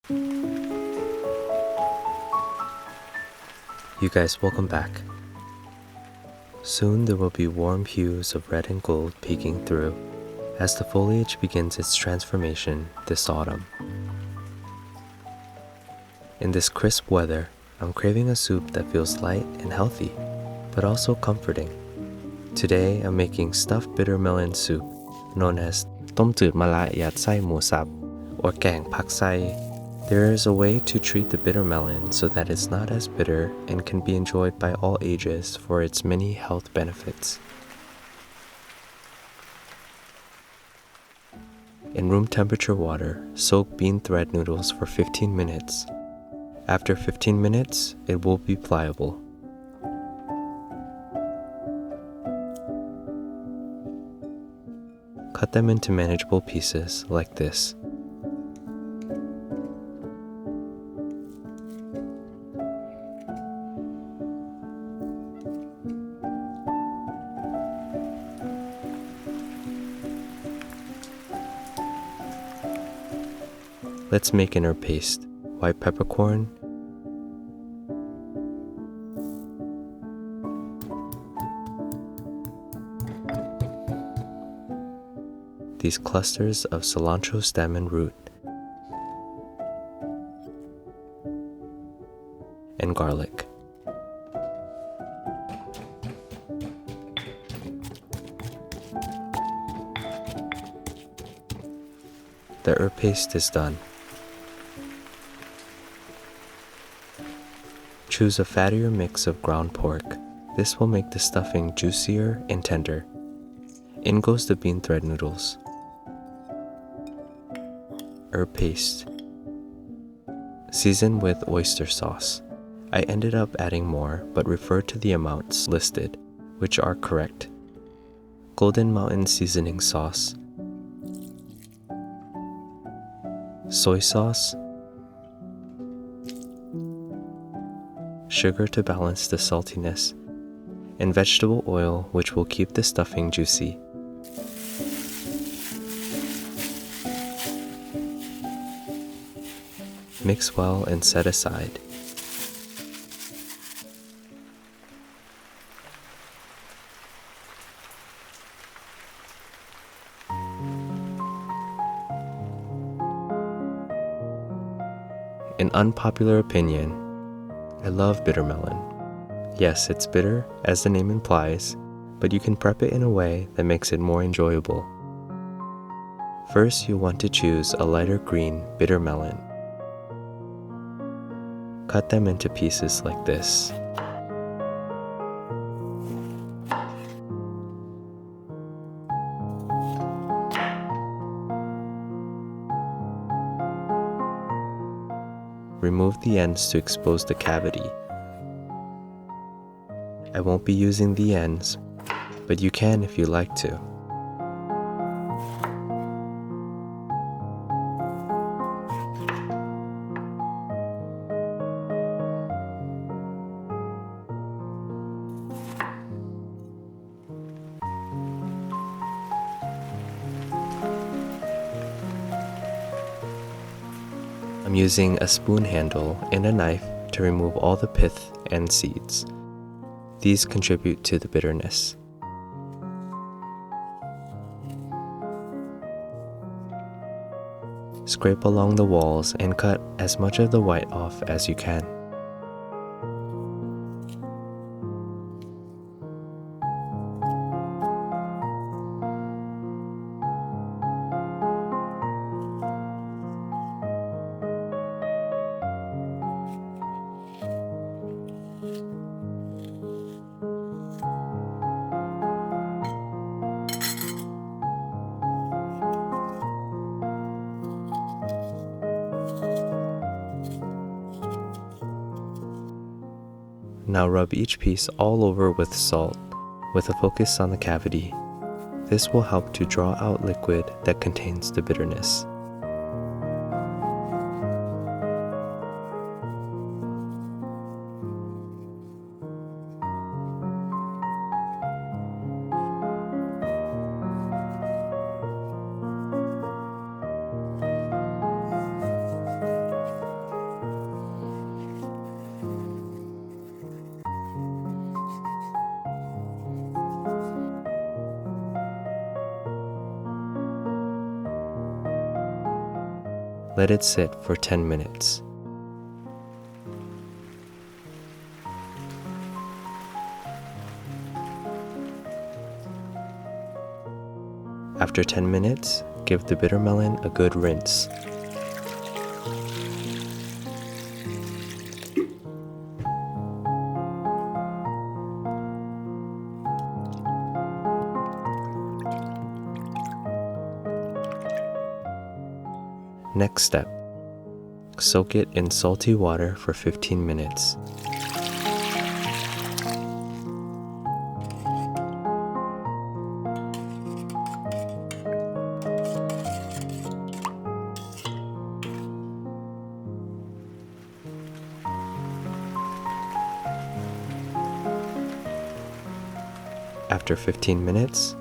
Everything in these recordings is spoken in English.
You guys, welcome back. Soon there will be warm hues of red and gold peeking through as the foliage begins its transformation this autumn. In this crisp weather, I'm craving a soup that feels light and healthy, but also comforting. Today, I'm making stuffed bitter melon soup, known as ต้มจืดมะระยัดไส้หมูสับ or Gaeng Pak Xai. There is a way to treat the bitter melon so that it's not as bitter and can be enjoyed by all ages for its many health benefits. In room temperature water, soak bean thread noodles for 15 minutes. After 15 minutes, it will be pliable. Cut them into manageable pieces like this. Let's make an herb paste. White peppercorn, these clusters of cilantro stem and root, and garlic. The herb paste is done. Choose a fattier mix of ground pork. This will make the stuffing juicier and tender. In goes the bean thread noodles. Herb paste. Season with oyster sauce. I ended up adding more, but refer to the amounts listed, which are correct. Golden Mountain seasoning sauce. Soy sauce. Sugar to balance the saltiness, and vegetable oil which will keep the stuffing juicy. Mix well and set aside. An unpopular opinion: I love bitter melon. Yes, it's bitter, as the name implies, but you can prep it in a way that makes it more enjoyable. First, you'll want to choose a lighter green bitter melon. Cut them into pieces like this. Remove the ends to expose the cavity. I won't be using the ends, but you can if you like to. I'm using a spoon handle and a knife to remove all the pith and seeds. These contribute to the bitterness. Scrape along the walls and cut as much of the white off as you can. Now rub each piece all over with salt, with a focus on the cavity. This will help to draw out liquid that contains the bitterness. Let it sit for 10 minutes. After 10 minutes, give the bitter melon a good rinse. Next step, soak it in salty water for 15 minutes. After 15 minutes,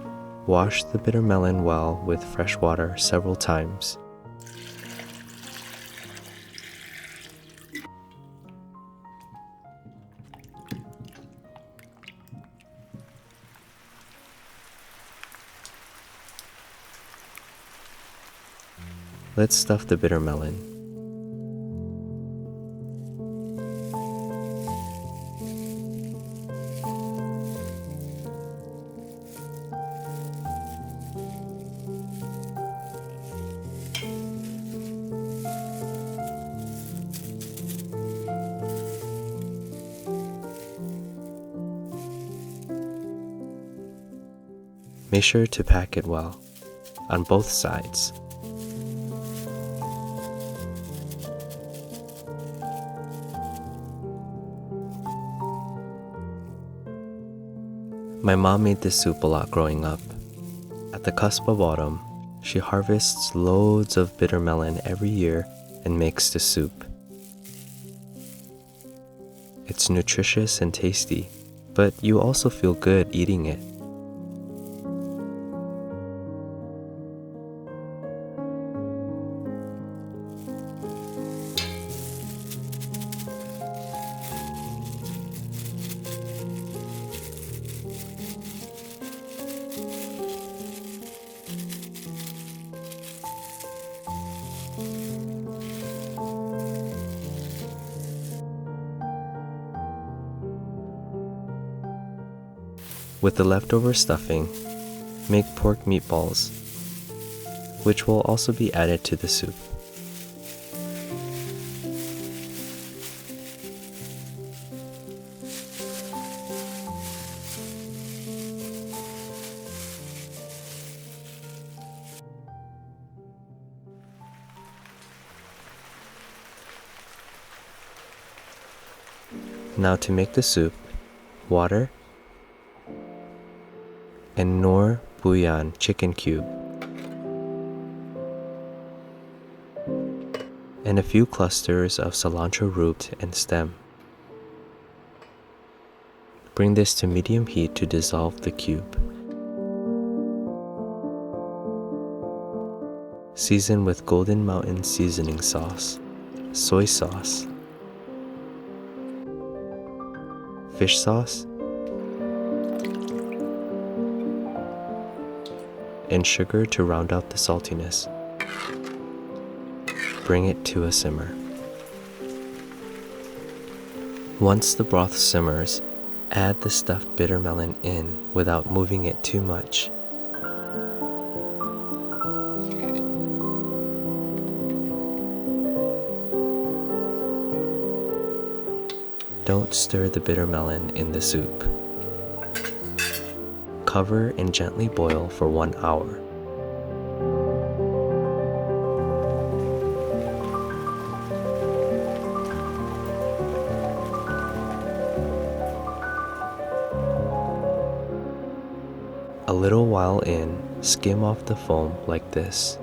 wash the bitter melon well with fresh water several times. Let's stuff the bitter melon. Make sure to pack it well, on both sides. My mom made this soup a lot growing up. At the cusp of autumn, she harvests loads of bitter melon every year and makes the soup. It's nutritious and tasty, but you also feel good eating it. With the leftover stuffing, make pork meatballs, which will also be added to the soup. Now to make the soup, water, and Knorr bouillon chicken cube, and a few clusters of cilantro root and stem. Bring this to medium heat to dissolve the cube. Season with Golden Mountain seasoning sauce, soy sauce, fish sauce, and sugar to round out the saltiness. Bring it to a simmer. Once the broth simmers, add the stuffed bitter melon in without moving it too much. Don't stir the bitter melon in the soup. Cover and gently boil for 1 hour. A little while in, skim off the foam like this.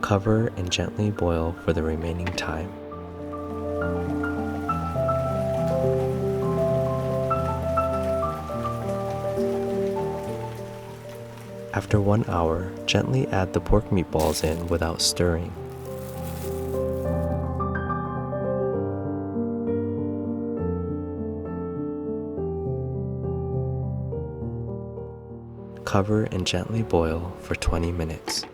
Cover and gently boil for the remaining time. After 1 hour, gently add the pork meatballs in without stirring. cover and gently boil for 20 minutes.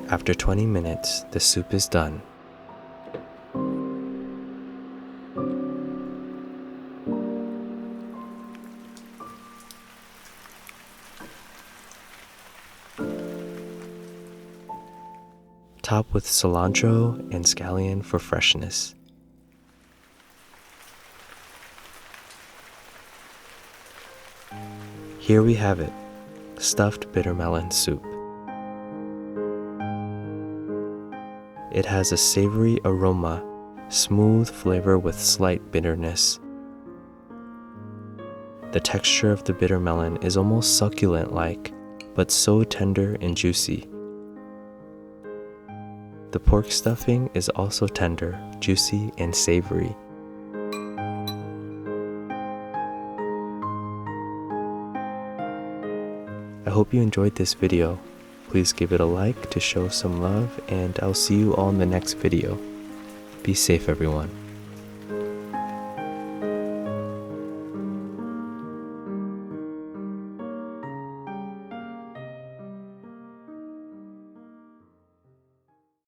After 20 minutes, the soup is done. Top with cilantro and scallion for freshness. Here we have it, stuffed bitter melon soup. It has a savory aroma, smooth flavor with slight bitterness. The texture of the bitter melon is almost succulent-like, but so tender and juicy. The pork stuffing is also tender, juicy, and savory. I hope you enjoyed this video. Please give it a like to show some love, and I'll see you all in the next video. Be safe, everyone.